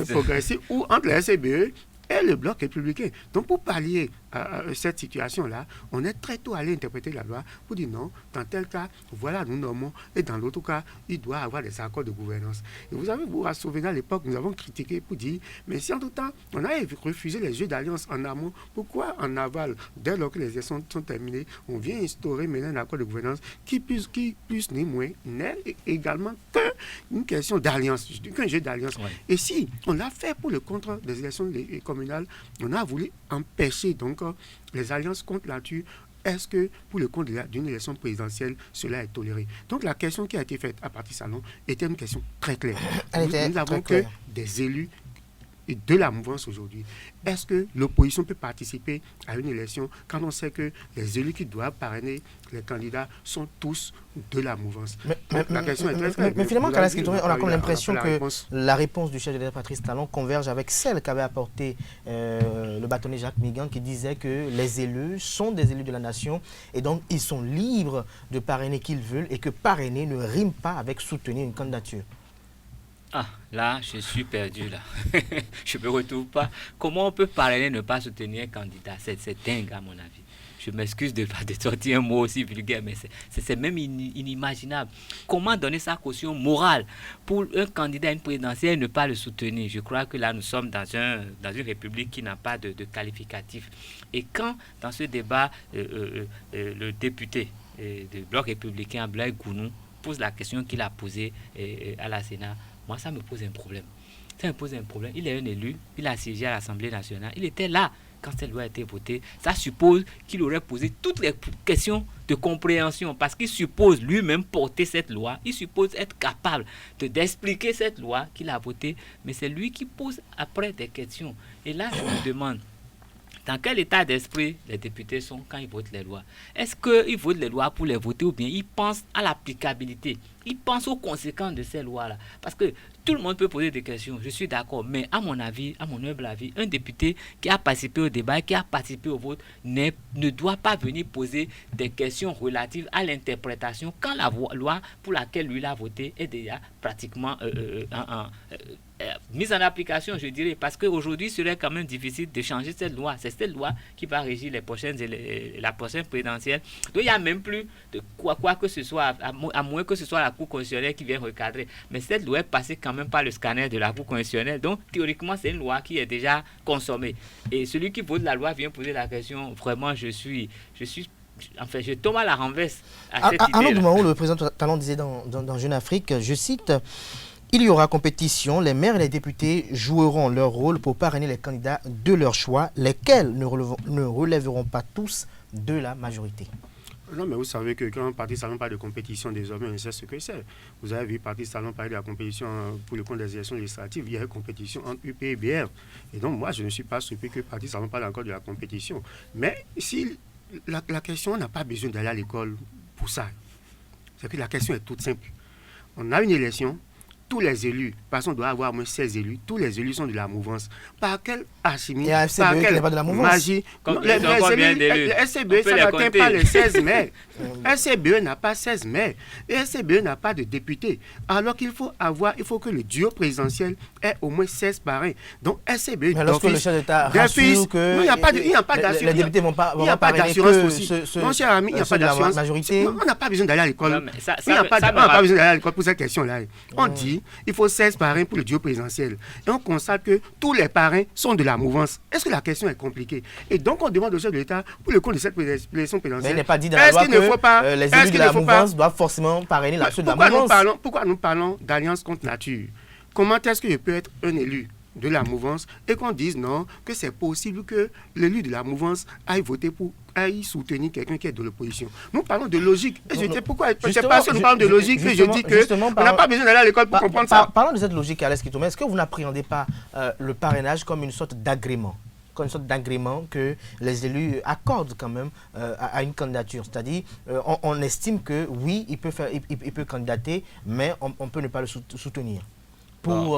progressive ou entre les FCBE et le bloc républicain. Donc pour pallier à cette situation-là, on est très tôt allé interpréter la loi pour dire non, dans tel cas, voilà, nous nommons, et dans l'autre cas, il doit avoir des accords de gouvernance. Et vous vous souvenez à l'époque, nous avons critiqué pour dire, mais si en tout temps, on a refusé les jeux d'alliance en amont, pourquoi en aval, dès lors que les élections sont terminées, on vient instaurer maintenant un accord de gouvernance qui plus ni moins n'est également qu'une question d'alliance, qu'un jeu d'alliance. Ouais. Et si on l'a fait pour le contre des élections communales, on a voulu empêcher donc les alliances contre nature. Est-ce que pour le compte d'une élection présidentielle, cela est toléré? Donc la question qui a été faite à Patrice Talon était une question très claire. Nous n'avons que des élus de la mouvance aujourd'hui. Est-ce que l'opposition peut participer à une élection quand on sait que les élus qui doivent parrainer les candidats sont tous de la mouvance? La question est très claire. Mais finalement, on a comme l'impression que la réponse du chef de l'État Patrice Talon converge avec celle qu'avait apportée le bâtonnier Jacques Migan, qui disait que les élus sont des élus de la nation et donc ils sont libres de parrainer qu'ils veulent et que parrainer ne rime pas avec soutenir une candidature. Ah, là, je suis perdu, là. Je ne me retrouve pas. Comment on peut parrainer ne pas soutenir un candidat? C'est dingue, à mon avis. Je m'excuse de sortir un mot aussi vulgaire, mais c'est même inimaginable. Comment donner sa caution morale pour un candidat à une présidentielle et ne pas le soutenir? Je crois que là, nous sommes dans une république qui n'a pas de qualificatif. Et quand, dans ce débat, le député du bloc républicain, Abdoulaye Gounou, pose la question qu'il a posée à la Sénat, moi, ça me pose un problème. Ça me pose un problème. Il est un élu, il a siégé à l'Assemblée nationale, il était là quand cette loi a été votée. Ça suppose qu'il aurait posé toutes les questions de compréhension parce qu'il suppose lui-même porter cette loi, il suppose être capable d'expliquer cette loi qu'il a votée, mais c'est lui qui pose après des questions. Et là, je me demande, dans quel état d'esprit les députés sont quand ils votent les lois? Est-ce qu'ils votent les lois pour les voter ou bien ils pensent à l'applicabilité? Ils pensent aux conséquences de ces lois-là? Parce que tout le monde peut poser des questions, je suis d'accord, mais à mon avis, à mon humble avis, un député qui a participé au débat, qui a participé au vote, ne doit pas venir poser des questions relatives à l'interprétation quand la loi pour laquelle lui l'a voté est déjà pratiquement mise en application, je dirais, parce qu'aujourd'hui, ce serait quand même difficile de changer cette loi. C'est cette loi qui va régir la prochaine présidentielle. Donc, il n'y a même plus de quoi que ce soit, à moins que ce soit la Cour constitutionnelle qui vienne recadrer. Mais cette loi est passée quand même par le scanner de la Cour constitutionnelle. Donc, théoriquement, c'est une loi qui est déjà consommée. Et celui qui vote la loi vient poser la question, vraiment, je tombe à la renverse à cette idée. À un autre moment où le président Talon disait dans Jeune Afrique, je cite, il y aura compétition, les maires et les députés joueront leur rôle pour parrainer les candidats de leur choix, lesquels ne relèveront pas tous de la majorité. Non, mais vous savez que quand Patrice Talon parle de compétition, désormais, on sait ce que c'est. Vous avez vu Patrice Talon parler de la compétition pour le compte des élections législatives. Il y a une compétition entre UP et BR. Et donc, moi, je ne suis pas surpris que Patrice Talon parle encore de la compétition. Mais si la question, on n'a pas besoin d'aller à l'école pour ça. C'est que la question est toute simple. On a une élection. Tous les élus, parce qu'on doit avoir au moins 16 élus, tous les élus sont de la mouvance. Par quelle alchimie, par quelle magie? Les SCBE, ça n'atteint pas les 16 maires. SCBE n'a pas 16 maires. Et SCBE n'a pas de députés. Alors qu'il faut que le duo présidentiel ait au moins 16 parrains. Donc SCBE, mais lorsque le chef d'État rassure que il n'y a pas d'assurance. Les députés vont pas d'assurance aussi. Mon cher ami, il n'y a pas d'assurance. On n'a pas besoin d'aller à l'école. On n'a pas besoin d'aller à l'école pour cette question-là. On dit dit, il faut 16 parrains pour le duo présidentiel. Et on constate que tous les parrains sont de la mouvance. Est-ce que la question est compliquée? Et donc, on demande au chef de l'État, pour le compte de cette élection présidentielle, mais il n'est pas dit dans la loi que les élus de la mouvance doivent forcément parrainer ceux de la mouvance. Pourquoi nous parlons d'alliance contre nature? Comment est-ce que je peux être un élu de la mouvance et qu'on dise non, que c'est possible que l'élu de la mouvance aille voter pour, aille soutenir quelqu'un qui est de l'opposition? Nous parlons de logique. Et je dis pourquoi? C'est parce que nous parlons de logique que je dis qu'on n'a pas besoin d'aller à l'école pour comprendre ça. Parlons de cette logique, Alex Kitome, est-ce que vous n'appréhendez pas le parrainage comme une sorte d'agrément? Comme une sorte d'agrément que les élus accordent quand même à une candidature. C'est-à-dire, on estime que oui, il peut candidater, mais on peut ne pas le soutenir.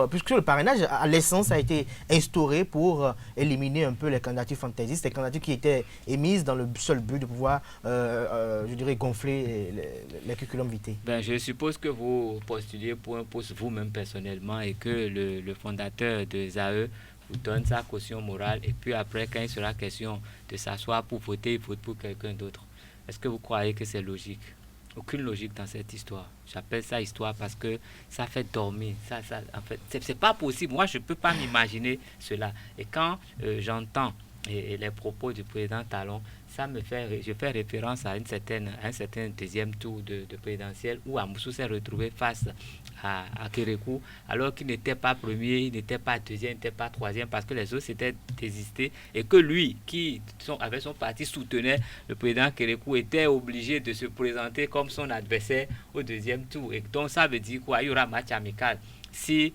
Puisque le parrainage, à l'essence, a été instauré pour éliminer un peu les candidatures fantaisistes, les candidatures qui étaient émises dans le seul but de pouvoir, je dirais, gonfler les curriculum vitae. Ben, je suppose que vous postuliez pour un poste vous-même personnellement et que le fondateur de ZAE vous donne sa caution morale et puis après, quand il sera question de s'asseoir pour voter, il vote pour quelqu'un d'autre. Est-ce que vous croyez que c'est logique? Aucune logique dans cette histoire. J'appelle ça histoire parce que ça fait dormir. En fait, c'est pas possible. Moi, je ne peux pas m'imaginer cela. Et quand j'entends les propos du président Talon, je fais référence à un certain deuxième tour de présidentiel où Amoussou s'est retrouvé face à Kérékou, alors qu'il n'était pas premier, il n'était pas deuxième, il n'était pas troisième, parce que les autres s'étaient désistés et que lui, qui avec son parti soutenait le président Kérékou, était obligé de se présenter comme son adversaire au deuxième tour. Et donc ça veut dire quoi? Il y aura match amical. Si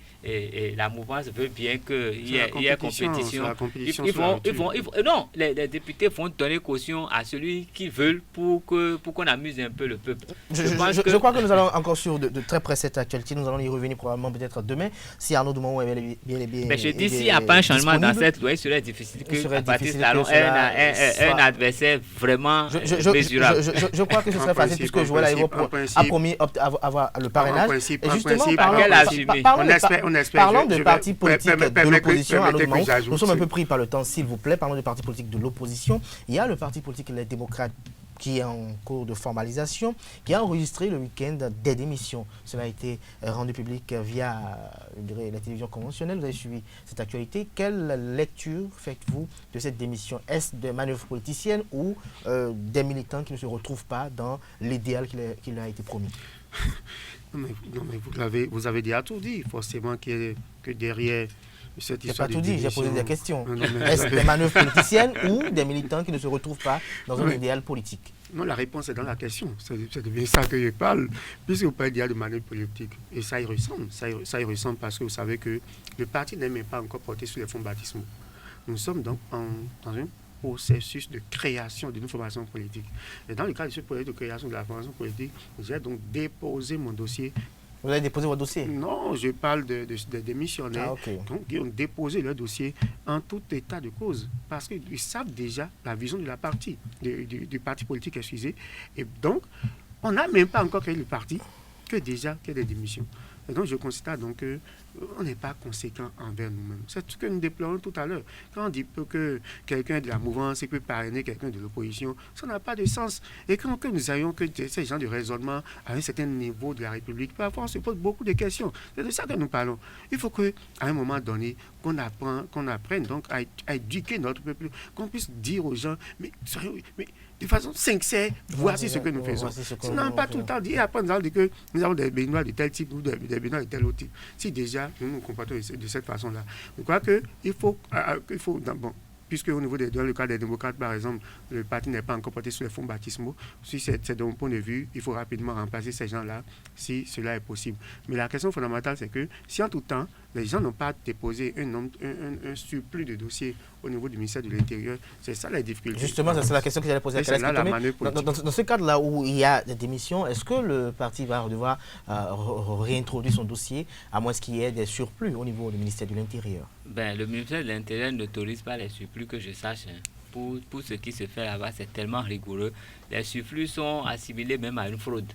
la mouvance veut bien qu'il y ait compétition, non, les députés vont donner caution à celui qu'ils veulent pour qu'on amuse un peu le peuple. Je crois que nous allons encore sur de très près cette actualité. Nous allons y revenir probablement peut-être demain. Si Arnaud Dumont est bien. Mais je dis, s'il n'y a pas un changement dans cette loi, il serait difficile que Baptiste Talon ait un adversaire vraiment mesurable. Je crois que ce serait facile puisque Joël Aïvo a promis avoir le parrainage. Et justement, parlons de partis politiques de l'opposition. Nous sommes un peu pris par le temps, s'il vous plaît. Parlons des partis politiques de l'opposition. Il y a le parti politique Les Démocrates qui est en cours de formalisation, qui a enregistré le week-end des démissions. Cela a été rendu public via la télévision conventionnelle. Vous avez suivi cette actualité. Quelle lecture faites-vous de cette démission? Est-ce des manœuvres politiciennes ou des militants qui ne se retrouvent pas dans l'idéal qui leur a été promis? Non, mais vous avez déjà tout dit. Forcément que derrière cette histoire. Je n'ai pas tout dit, j'ai posé des questions. Est-ce des manœuvres politiciennes ou des militants qui ne se retrouvent pas dans un idéal politique? Non, la réponse est dans la question. C'est de bien ça que je parle, puisque vous parlez déjà de manœuvres politiques. Et ça y ressemble. Ça y ressemble parce que vous savez que le parti n'est même pas encore porté sur les fonds baptismaux. Nous sommes donc dans un processus de création d'une formation politique. Et dans le cadre de ce projet de création de la formation politique, j'ai donc déposé mon dossier. Vous avez déposé votre dossier? Non, je parle des démissionnaires qui ont déposé leur dossier en tout état de cause, parce qu'ils savent déjà la vision de la partie, du parti politique, excusez. Et donc, on n'a même pas encore créé le parti que déjà qu'il y a des démissions. Et donc, je constate donc qu'on n'est pas conséquent envers nous-mêmes. C'est ce que nous déplorons tout à l'heure. Quand on dit que quelqu'un de la mouvance peut parrainer quelqu'un de l'opposition, ça n'a pas de sens. Et quand nous ayons que ces gens de raisonnement à un certain niveau de la République, parfois on se pose beaucoup de questions. C'est de ça que nous parlons. Il faut qu'à un moment donné, qu'on apprenne donc à éduquer notre peuple, qu'on puisse dire aux gens, mais de façon sincère, voici ce que nous faisons. Sinon, pas tout le temps dire, après nous allons dire que nous avons des béninois de tel type ou des béninois de tel autre type. Si déjà nous nous comportons de cette façon-là, je crois qu'il faut puisque au niveau dans le cas des démocrates, par exemple, le parti n'est pas encore porté sur les fonds baptismaux. Si c'est de mon point de vue, il faut rapidement remplacer ces gens-là, si cela est possible. Mais la question fondamentale, c'est que si en tout temps, les gens n'ont pas déposé un surplus de dossiers au niveau du ministère de l'Intérieur, c'est ça la difficulté. Justement, c'est la question que j'allais poser à dans ce cadre-là où il y a des démissions, est-ce que le parti va devoir réintroduire son dossier, à moins qu'il y ait des surplus au niveau du ministère de l'Intérieur? Le ministère de l'Intérieur n'autorise pas les surplus que je sache. Pour ce qui se fait là-bas, c'est tellement rigoureux. Les surplus sont assimilés même à une fraude.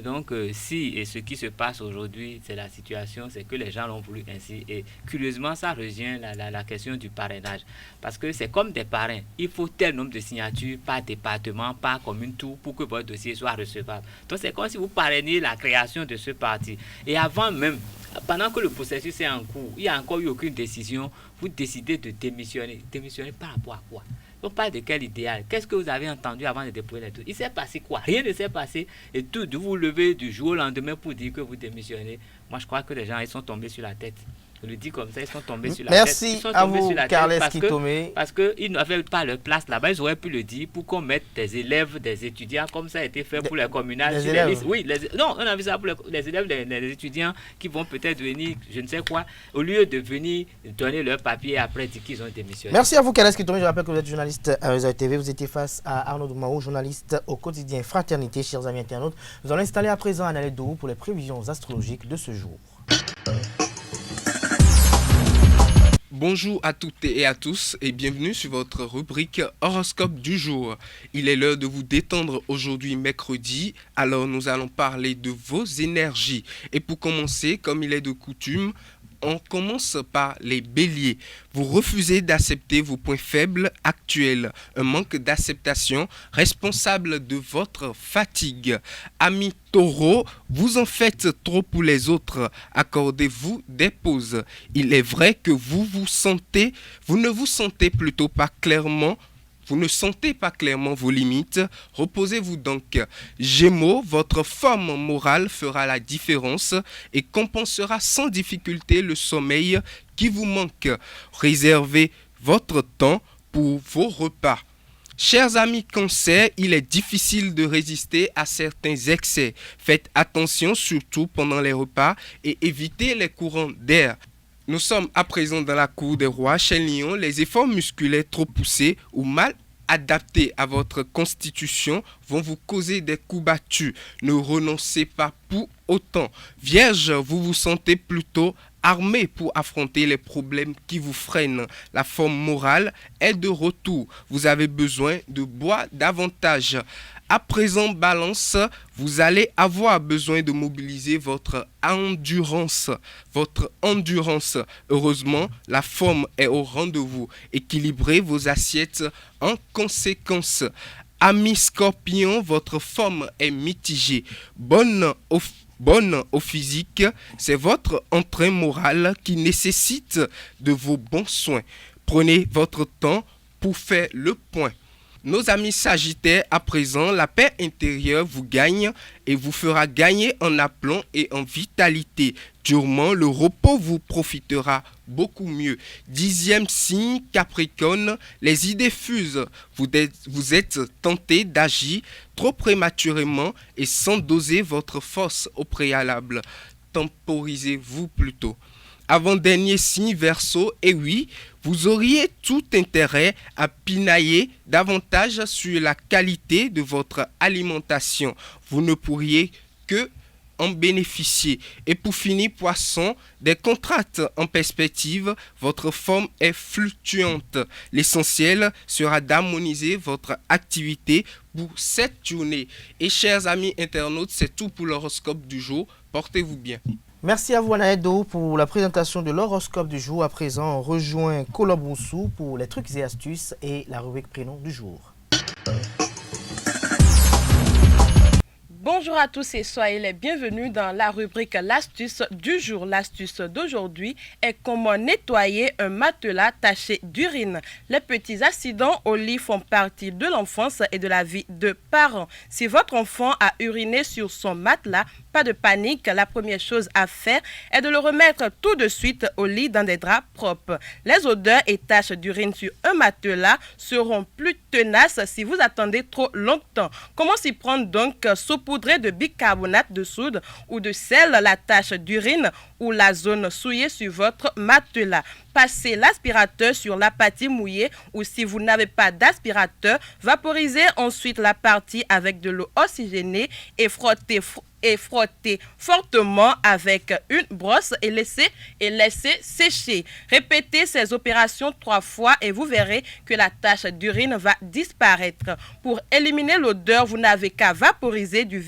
Donc, ce qui se passe aujourd'hui, c'est la situation, c'est que les gens l'ont voulu ainsi. Et curieusement, ça rejoint la question du parrainage. Parce que c'est comme des parrains. Il faut tel nombre de signatures par département, par commune, tout, pour que votre dossier soit recevable. Donc, c'est comme si vous parrainiez la création de ce parti. Et avant même pendant que le processus est en cours, il n'y a encore eu aucune décision, vous décidez de démissionner. Démissionner par rapport à quoi? On parle de quel idéal? Qu'est-ce que vous avez entendu avant de déposer les trucs? Il s'est passé quoi? Rien ne s'est passé. Et tout, de vous lever du jour au lendemain pour dire que vous démissionnez. Moi, je crois que les gens, ils sont tombés sur la tête. Je le dis comme ça, ils sont tombés sur la tête. Merci à vous, Carles Kitomé. Parce qu'ils n'avaient pas leur place là-bas. Ils auraient pu le dire pour qu'on mette des élèves, des étudiants, comme ça a été fait pour les communales. Sur les listes. Oui, non, on a vu ça pour les élèves, les étudiants qui vont peut-être venir, je ne sais quoi, au lieu de venir donner leur papier et après dire qu'ils ont démissionné. Merci à vous, Carles Kitomé. Je rappelle que vous êtes journaliste à Euzeu TV. Vous étiez face à Arnaud Doumaou, journaliste au quotidien Fraternité. Chers amis internautes, nous allons installer à présent Annalette Dourou pour les prévisions astrologiques de ce jour. Bonjour à toutes et à tous et bienvenue sur votre rubrique horoscope du jour. Il est l'heure de vous détendre aujourd'hui mercredi, alors nous allons parler de vos énergies. Et pour commencer, comme il est de coutume, on commence par les béliers. Vous refusez d'accepter vos points faibles actuels, un manque d'acceptation responsable de votre fatigue. Amis taureaux, vous en faites trop pour les autres, accordez-vous des pauses. Il est vrai que vous ne vous sentez plutôt pas clairement. Vous ne sentez pas clairement vos limites, reposez-vous donc. Gémeaux, votre forme morale fera la différence et compensera sans difficulté le sommeil qui vous manque. Réservez votre temps pour vos repas. Chers amis Cancer, il est difficile de résister à certains excès. Faites attention surtout pendant les repas et évitez les courants d'air. Nous sommes à présent dans la cour des rois. Chez Lion, les efforts musculaires trop poussés ou mal adaptés à votre constitution vont vous causer des coups battus. Ne renoncez pas pour autant. Vierge, vous vous sentez plutôt armé pour affronter les problèmes qui vous freinent. La forme morale est de retour. Vous avez besoin de boire davantage. À présent, Balance, vous allez avoir besoin de mobiliser votre endurance. Heureusement, la forme est au rendez-vous. Équilibrez vos assiettes en conséquence. Amis Scorpion, votre forme est mitigée. Bonne au physique, c'est votre entrain moral qui nécessite de vos bons soins. Prenez votre temps pour faire le point. Nos amis Sagittaires, à présent, la paix intérieure vous gagne et vous fera gagner en aplomb et en vitalité. Durement, le repos vous profitera beaucoup mieux. 10e signe, Capricorne, les idées fusent. Vous êtes tenté d'agir trop prématurément et sans doser votre force au préalable. Temporisez-vous plutôt. Avant-dernier signe, Verseau, et oui, vous auriez tout intérêt à pinailler davantage sur la qualité de votre alimentation. Vous ne pourriez que en bénéficier. Et pour finir, Poisson, des contrats en perspective, votre forme est fluctuante. L'essentiel sera d'harmoniser votre activité pour cette journée. Et chers amis internautes, c'est tout pour l'horoscope du jour. Portez-vous bien. Merci à vous, Annalette Dourou, pour la présentation de l'horoscope du jour. À présent, on rejoint Coloboussou pour les trucs et astuces et la rubrique prénom du jour. Bonjour à tous et soyez les bienvenus dans la rubrique l'astuce du jour. L'astuce d'aujourd'hui est comment nettoyer un matelas taché d'urine. Les petits accidents au lit font partie de l'enfance et de la vie de parents. Si votre enfant a uriné sur son matelas, pas de panique, la première chose à faire est de le remettre tout de suite au lit dans des draps propres. Les odeurs et taches d'urine sur un matelas seront plus tenaces si vous attendez trop longtemps. Comment s'y prendre donc? Saupoudrer de bicarbonate de soude ou de sel la tache d'urine ou la zone souillée sur votre matelas. Passez l'aspirateur sur la partie mouillée ou si vous n'avez pas d'aspirateur, vaporisez ensuite la partie avec de l'eau oxygénée et frottez fortement avec une brosse et laissez sécher. Répétez ces opérations 3 fois et vous verrez que la tache d'urine va disparaître. Pour éliminer l'odeur, vous n'avez qu'à vaporiser du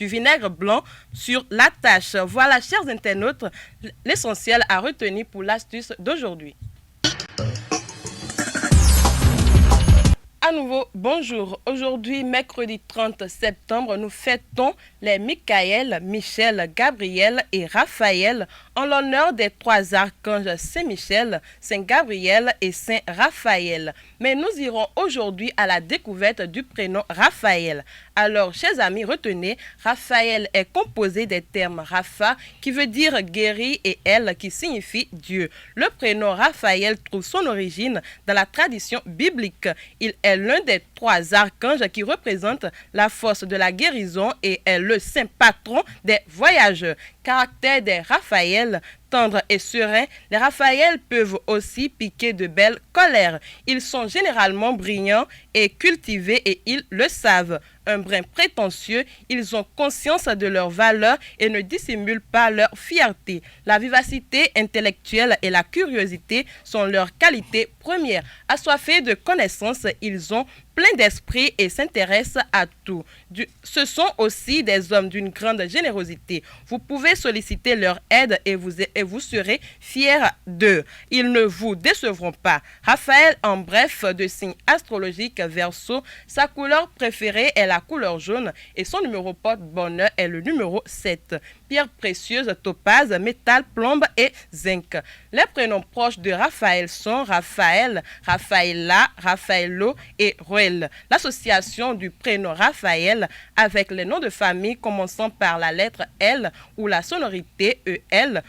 vinaigre blanc sur la tache. Voilà, chers internautes, l'essentiel à retenir pour l'astuce d'aujourd'hui. À À nouveau, bonjour. Aujourd'hui, mercredi 30 septembre, nous fêtons les Michael, Michel, Gabriel et Raphaël en l'honneur des 3 archanges Saint-Michel, Saint-Gabriel et Saint-Raphaël. Mais nous irons aujourd'hui à la découverte du prénom Raphaël. Alors, chers amis, retenez, Raphaël est composé des termes Rapha qui veut dire guéri et El qui signifie Dieu. Le prénom Raphaël trouve son origine dans la tradition biblique. Il est l'un des 3 archanges qui représentent la force de la guérison et est le saint patron des voyageurs. Caractère des Raphaël, tendres et sereins, les Raphaël peuvent aussi piquer de belles colères. Ils sont généralement brillants et cultivés et ils le savent. Un brin prétentieux, ils ont conscience de leur valeur et ne dissimulent pas leur fierté. La vivacité intellectuelle et la curiosité sont leurs qualités premières. Assoiffés de connaissances, ils ont plein d'esprit et s'intéressent à tout. Ce sont aussi des hommes d'une grande générosité. Vous pouvez solliciter leur aide et vous serez fiers d'eux. Ils ne vous décevront pas. Raphaël, en bref, de signe astrologique Verseau, sa couleur préférée est la couleur jaune et son numéro porte-bonheur est le numéro 7. Pierres précieuses, topaz, métal, plombe et zinc. Les prénoms proches de Raphaël sont Raphaël, Raphaëlla, Raphaëlo et Roel. L'association du prénom Raphaël avec les noms de famille commençant par la lettre L ou la sonorité EL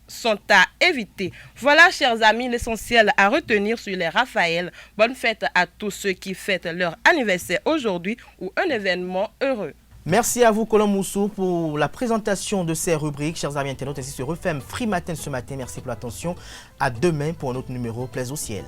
sont à éviter. Voilà, chers amis, l'essentiel à retenir sur les Raphaël. Bonne fête à tous ceux qui fêtent leur anniversaire aujourd'hui ou un événement heureux. Merci à vous, Colomb Moussou, pour la présentation de ces rubriques. Chers amis internautes, ainsi se referme Free Matin ce matin. Merci pour l'attention. À demain pour un autre numéro. Plaise au ciel.